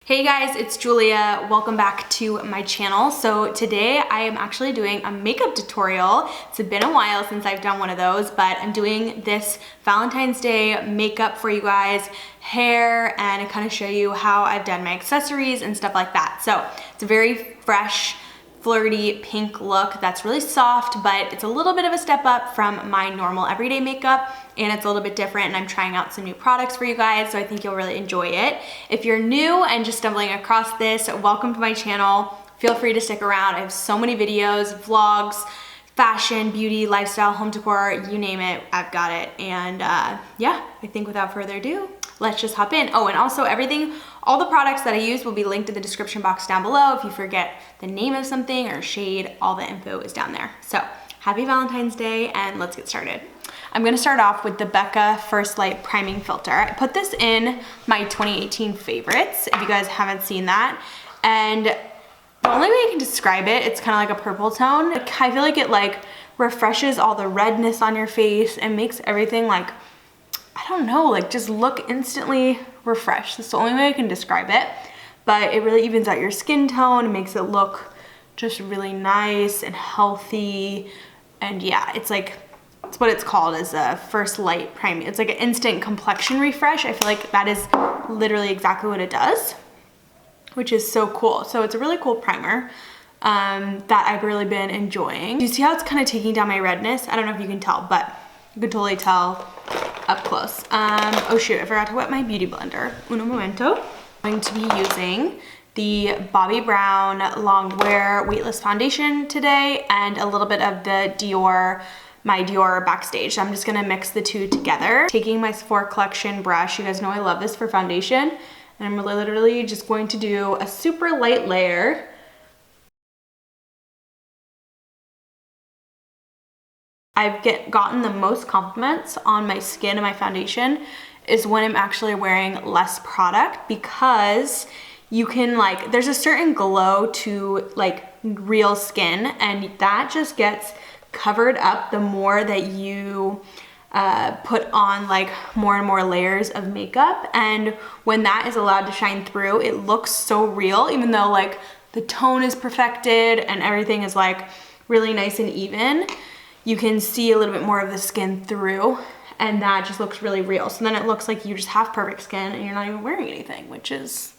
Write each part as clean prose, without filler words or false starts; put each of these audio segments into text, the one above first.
Hey guys, it's Julia. Welcome back to my channel. So today I am actually doing a makeup tutorial. It's been a while since I've done one of those, but I'm doing this Valentine's Day makeup for you guys, hair, and I kind of show you how I've done my accessories and stuff like that. So it's a very fresh, flirty pink look that's really soft, but it's a little bit of a step up from my normal everyday makeup, and it's a little bit different, and I'm trying out some new products for you guys, so I think you'll really enjoy it. If you're new and just stumbling across this, welcome to my channel. Feel free to stick around. I have so many videos, vlogs, fashion, beauty, lifestyle, home decor, you name it, I've got it. And yeah, I think without further ado, let's just hop in. Oh, and also all the products that I use will be linked in the description box down below. If you forget the name of something or shade, all the info is down there. So happy Valentine's Day, and let's get started. I'm gonna start off with the Becca First Light Priming Filter. I put this in my 2018 favorites, if you guys haven't seen that. And the only way I can describe it, it's kind of like a purple tone. I feel like it refreshes all the redness on your face and makes everything I don't know, just look instantly refreshed. That's the only way I can describe it. But it really evens out your skin tone. It makes it look just really nice and healthy. And yeah, it's what it's called, is a First Light Priming. It's like an instant complexion refresh. I feel like that is literally exactly what it does, which is so cool. So it's a really cool primer that I've really been enjoying. You see how it's kind of taking down my redness? I don't know if you can tell, but you can totally tell up close. Oh shoot, I forgot to wet my beauty blender. Uno momento. I'm going to be using the Bobbi Brown Longwear Weightless Foundation today and a little bit of the my Dior Backstage. I'm just gonna mix the two together. Taking my Sephora Collection brush, you guys know I love this for foundation, and I'm literally just going to do a super light layer. I've gotten the most compliments on my skin and my foundation is when I'm actually wearing less product, because you can there's a certain glow to real skin, and that just gets covered up the more that you put on more and more layers of makeup. And when that is allowed to shine through, it looks so real, even though the tone is perfected and everything is really nice and even. You can see a little bit more of the skin through, and that just looks really real. So then it looks like you just have perfect skin and you're not even wearing anything, which is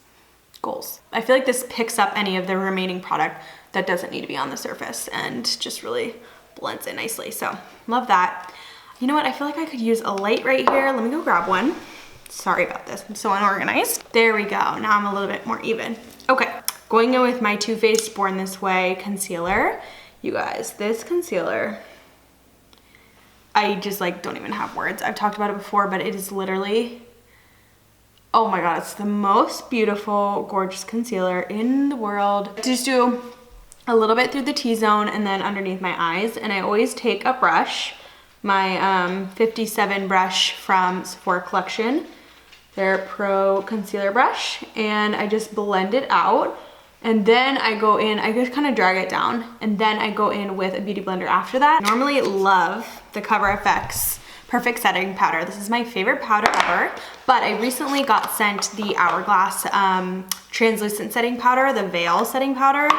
goals. I feel like this picks up any of the remaining product that doesn't need to be on the surface and just really blends in nicely. So love that. You know what? I feel like I could use a light right here. Let me go grab one. Sorry about this. I'm so unorganized. There we go. Now I'm a little bit more even. Okay. Going in with my Too Faced Born This Way concealer. You guys, this concealer, I just don't even have words. I've talked about it before, but it is literally, oh my God, it's the most beautiful, gorgeous concealer in the world. Just do a little bit through the T-zone and then underneath my eyes. And I always take a brush, my 57 brush from Sephora Collection, their Pro Concealer Brush, and I just blend it out. And then I go in, I just kind of drag it down, and then I go in with a beauty blender after that. I normally love the Cover FX Perfect Setting Powder. This is my favorite powder ever, but I recently got sent the Hourglass Translucent Setting Powder, the Veil Setting Powder,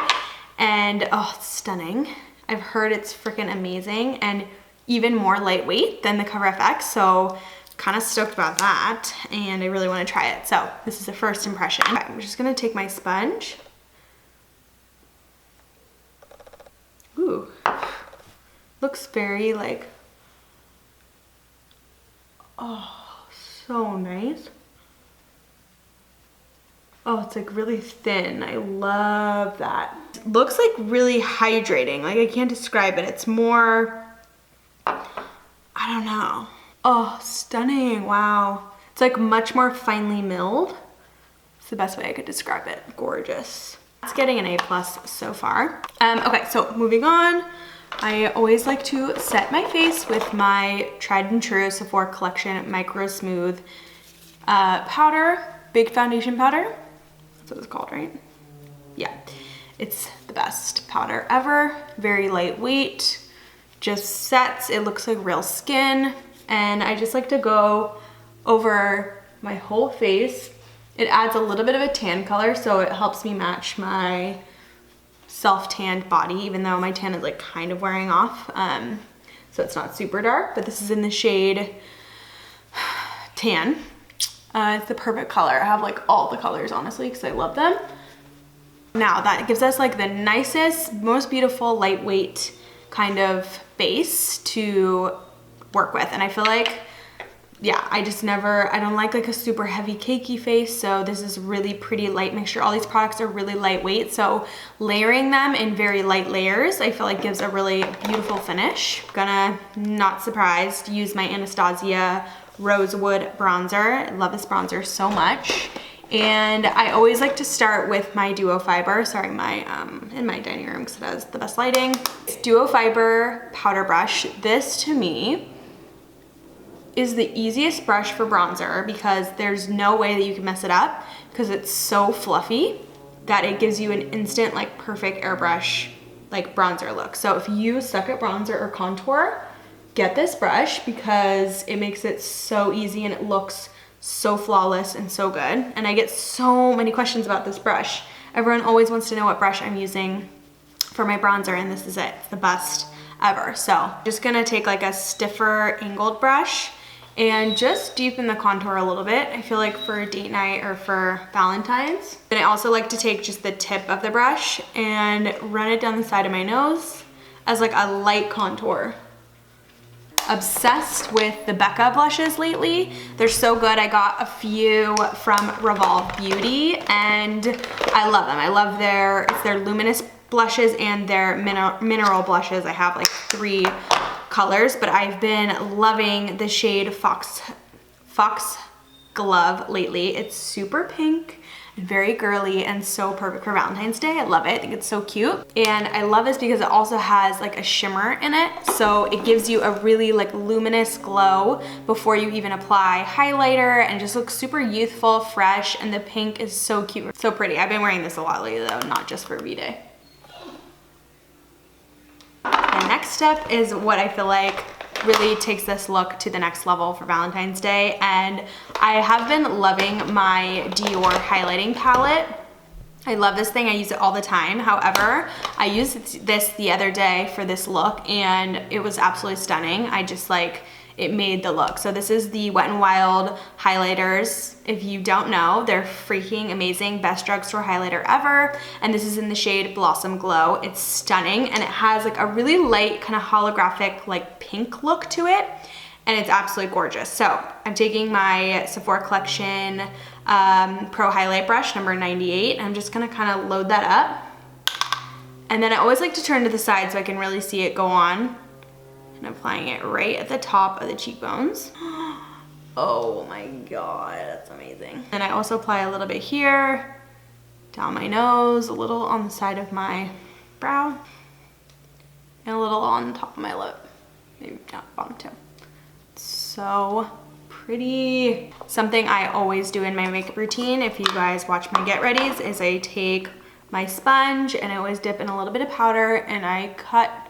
and oh, it's stunning. I've heard it's freaking amazing and even more lightweight than the Cover FX, so kind of stoked about that, and I really want to try it. So this is a first impression. Okay, I'm just gonna take my sponge. Ooh, looks very oh, so nice. Oh, it's really thin. I love that. It looks really hydrating. I can't describe it. It's more, I don't know. Oh, stunning. Wow. It's much more finely milled. It's the best way I could describe it. Gorgeous. It's getting an A+ so far. Okay, so moving on. I always like to set my face with my tried and true Sephora Collection Micro Smooth powder, big foundation powder. That's what it's called, right? Yeah, it's the best powder ever. Very lightweight, just sets. It looks like real skin, and I just like to go over my whole face It adds a little bit of a tan color, so it helps me match my self-tanned body, even though my tan is like kind of wearing off. So it's not super dark, but this is in the shade tan. It's the perfect color. I have like all the colors, honestly, because I love them. Now that gives us like the nicest, most beautiful, lightweight kind of base to work with. And I feel like, yeah, I don't like a super heavy cakey face, so this is really pretty light mixture. All these products are really lightweight, so layering them in very light layers, I feel like gives a really beautiful finish. Gonna, not surprised, use my Anastasia Rosewood bronzer. I love this bronzer so much. And I always like to start with my Duo Fiber, sorry, in my dining room because it has the best lighting. It's Duo Fiber powder brush. This to me is the easiest brush for bronzer because there's no way that you can mess it up because it's so fluffy that it gives you an instant like perfect airbrush like bronzer look. So if you suck at bronzer or contour, get this brush because it makes it so easy and it looks so flawless and so good. And I get so many questions about this brush. Everyone always wants to know what brush I'm using for my bronzer, and this is it. It's the best ever. So just gonna take like a stiffer angled brush and just deepen the contour a little bit. I feel like for a date night or for Valentine's. And I also like to take just the tip of the brush and run it down the side of my nose as like a light contour. Obsessed with the Becca blushes lately. They're so good. I got a few from Revolve Beauty and I love them. I love it's their Luminous blushes and their mineral blushes. I have like 3 colors, but I've been loving the shade Foxglove lately. It's super pink, very girly, and so perfect for Valentine's Day. I love it. I think it's so cute. And I love this because it also has like a shimmer in it. So it gives you a really like luminous glow before you even apply highlighter, and just looks super youthful, fresh, and the pink is so cute. So pretty. I've been wearing this a lot lately though, not just for V-Day. The next step is what I feel like really takes this look to the next level for Valentine's Day, and I have been loving my Dior highlighting palette. I love this thing. I use it all the time. However, I used this the other day for this look and it was absolutely stunning. I just like, it made the look. So this is the Wet n Wild highlighters. If you don't know, they're freaking amazing. Best drugstore highlighter ever. And this is in the shade Blossom Glow. It's stunning and it has like a really light kind of holographic like pink look to it. And it's absolutely gorgeous. So I'm taking my Sephora Collection Pro Highlight Brush number 98. And I'm just gonna kind of load that up. And then I always like to turn to the side so I can really see it go on. And applying it right at the top of the cheekbones. Oh my God, that's amazing. And I also apply a little bit here, down my nose, a little on the side of my brow, and a little on the top of my lip. Maybe down bottom too. So pretty. Something I always do in my makeup routine, if you guys watch my get readies, is I take my sponge and I always dip in a little bit of powder and I cut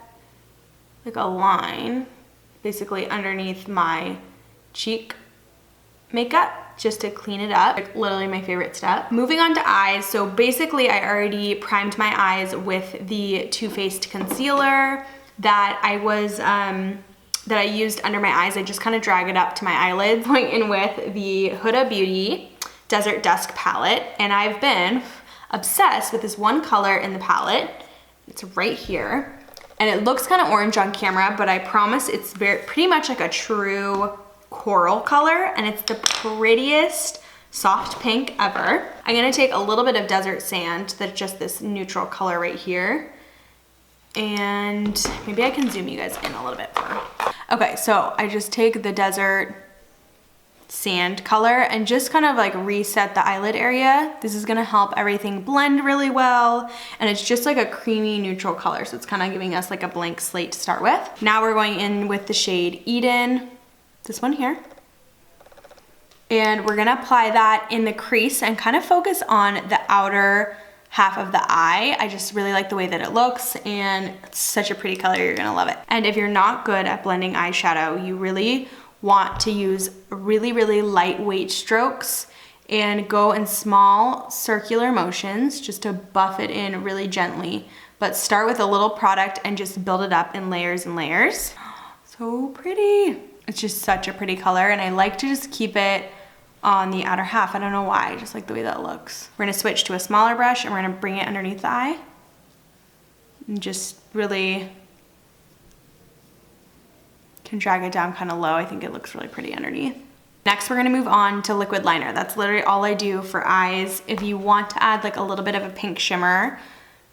like a line basically underneath my cheek makeup just to clean it up. Like literally my favorite step. Moving on to eyes. So basically I already primed my eyes with the Too Faced concealer that I used under my eyes. I just kind of drag it up to my eyelids. Going in with the Huda Beauty Desert Dusk palette, and I've been obsessed with this one color in the palette. It's right here. And it looks kind of orange on camera, but I promise it's pretty much like a true coral color, and it's the prettiest soft pink ever. I'm gonna take a little bit of Desert Sand, that's just this neutral color right here. And maybe I can zoom you guys in a little bit. Okay, so I just take the Desert Sand color and just kind of like reset the eyelid area. This is gonna help everything blend really well, and it's just like a creamy neutral color, so it's kind of giving us like a blank slate to start with. Now we're going in with the shade Eden, this one here, and we're gonna apply that in the crease and kind of focus on the outer half of the eye. I just really like the way that it looks, and it's such a pretty color. You're gonna love it. And if you're not good at blending eyeshadow, you really want to use really, really lightweight strokes and go in small circular motions just to buff it in really gently. But start with a little product and just build it up in layers and layers. So pretty. It's just such a pretty color, and I like to just keep it on the outer half. I don't know why, I just like the way that looks. We're gonna switch to a smaller brush and we're gonna bring it underneath the eye and just really can drag it down kind of low. I think it looks really pretty underneath. Next, we're gonna move on to liquid liner. That's literally all I do for eyes. If you want to add like a little bit of a pink shimmer,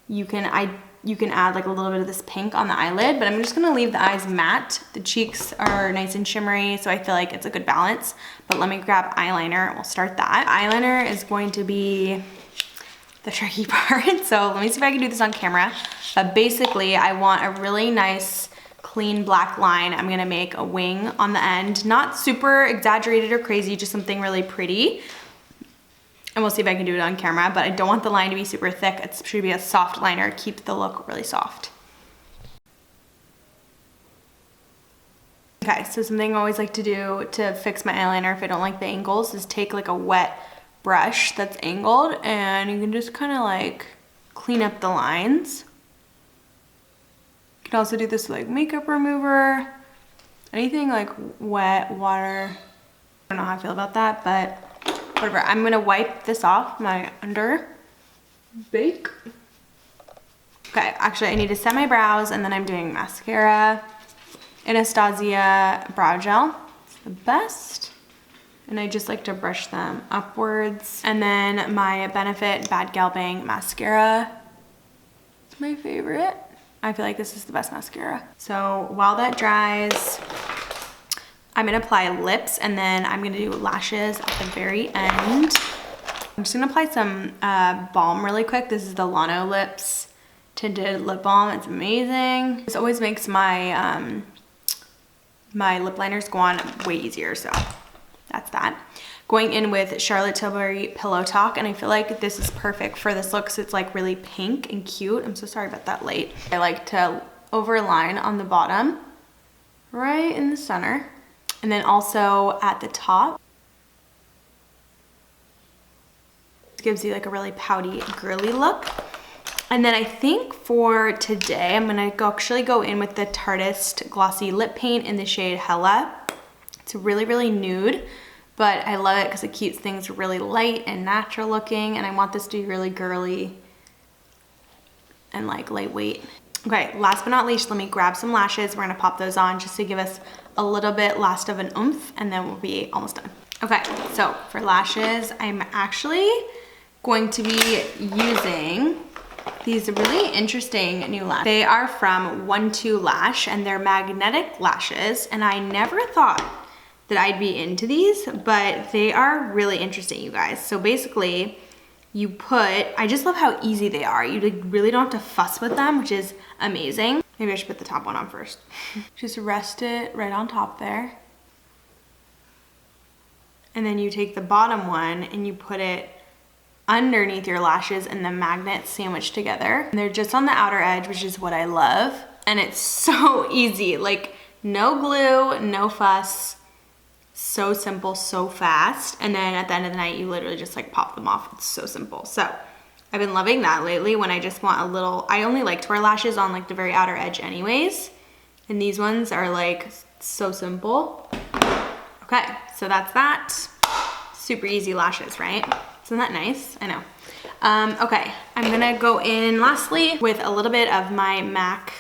you can add like a little bit of this pink on the eyelid, but I'm just gonna leave the eyes matte. The cheeks are nice and shimmery, so I feel like it's a good balance. But let me grab eyeliner and we'll start that. Eyeliner is going to be the tricky part. So let me see if I can do this on camera. But basically, I want a really nice, clean black line. I'm gonna make a wing on the end. Not super exaggerated or crazy, just something really pretty. And we'll see if I can do it on camera, but I don't want the line to be super thick. It should be a soft liner, keep the look really soft. Okay, so something I always like to do to fix my eyeliner if I don't like the angles is take like a wet brush that's angled, and you can just kind of like clean up the lines. You can also do this with like makeup remover, anything like wet, water. I don't know how I feel about that, but whatever. I'm gonna wipe this off my under bake. Okay, actually I need to set my brows, and then I'm doing mascara. Anastasia brow gel, it's the best. And I just like to brush them upwards. And then my Benefit Bad Gal Bang mascara. It's my favorite. I feel like this is the best mascara. So while that dries, I'm gonna apply lips, and then I'm gonna do lashes at the very end. I'm just gonna apply some balm really quick. This is the Lano Lips Tinted Lip Balm. It's amazing. This always makes my my lip liners go on way easier, so that's that. Going in with Charlotte Tilbury Pillow Talk, and I feel like this is perfect for this look because it's like really pink and cute. I'm so sorry about that light. I like to overline on the bottom, right in the center. And then also at the top. It gives you like a really pouty, girly look. And then I think for today, I'm gonna actually go in with the Tarteist Glossy Lip Paint in the shade Hella. It's really, really nude, but I love it because it keeps things really light and natural looking, and I want this to be really girly and like lightweight. Okay, last but not least, let me grab some lashes. We're gonna pop those on just to give us a little bit last of an oomph, and then we'll be almost done. Okay, so for lashes, I'm actually going to be using these really interesting new lashes. They are from 1-2 Lash, and they're magnetic lashes, and I never thought that I'd be into these, but they are really interesting, you guys. So basically, you put, I just love how easy they are. You like really don't have to fuss with them, which is amazing. Maybe I should put the top one on first. Just rest it right on top there. And then you take the bottom one and you put it underneath your lashes, and the magnets sandwiched together. And they're just on the outer edge, which is what I love. And it's so easy, like no glue, no fuss. So simple, so fast. And then at the end of the night, you literally just like pop them off. It's so simple. So I've been loving that lately when I just want a little, I only like to wear lashes on like the very outer edge anyways. And these ones are like so simple. Okay, so that's that. Super easy lashes, right? Isn't that nice? I know. Okay, I'm gonna go in lastly with a little bit of my MAC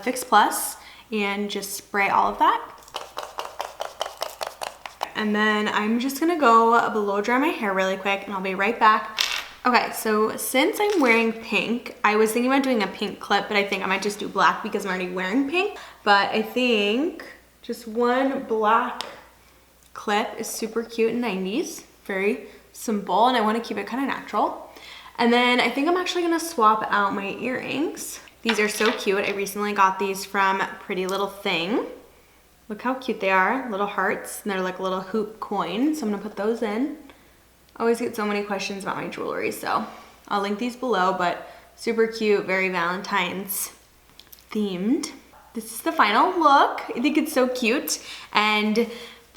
Fix Plus and just spray all of that. And then I'm just gonna go blow dry my hair really quick, and I'll be right back. Okay, so since I'm wearing pink, I was thinking about doing a pink clip, but I think I might just do black because I'm already wearing pink. But I think just one black clip is super cute in 90s, very simple, and I want to keep it kind of natural. And then I think I'm actually gonna swap out my earrings. These are so cute. I recently got these from Pretty Little Thing. Look how cute they are, little hearts, and they're like little hoop coins. So I'm gonna put those in. I always get so many questions about my jewelry, so I'll link these below, but super cute, very Valentine's themed. This is the final look. I think it's so cute. And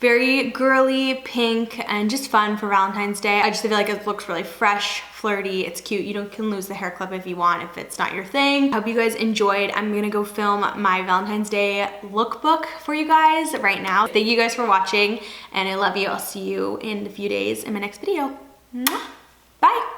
very girly pink and just fun for Valentine's Day. I just feel like it looks really fresh, flirty, it's cute. You can lose the hair clip if you want, if it's not your thing. Hope you guys enjoyed. I'm gonna go film my Valentine's Day lookbook for you guys right now. Thank you guys for watching, and I love you. I'll see you in a few days in my next video. Mwah.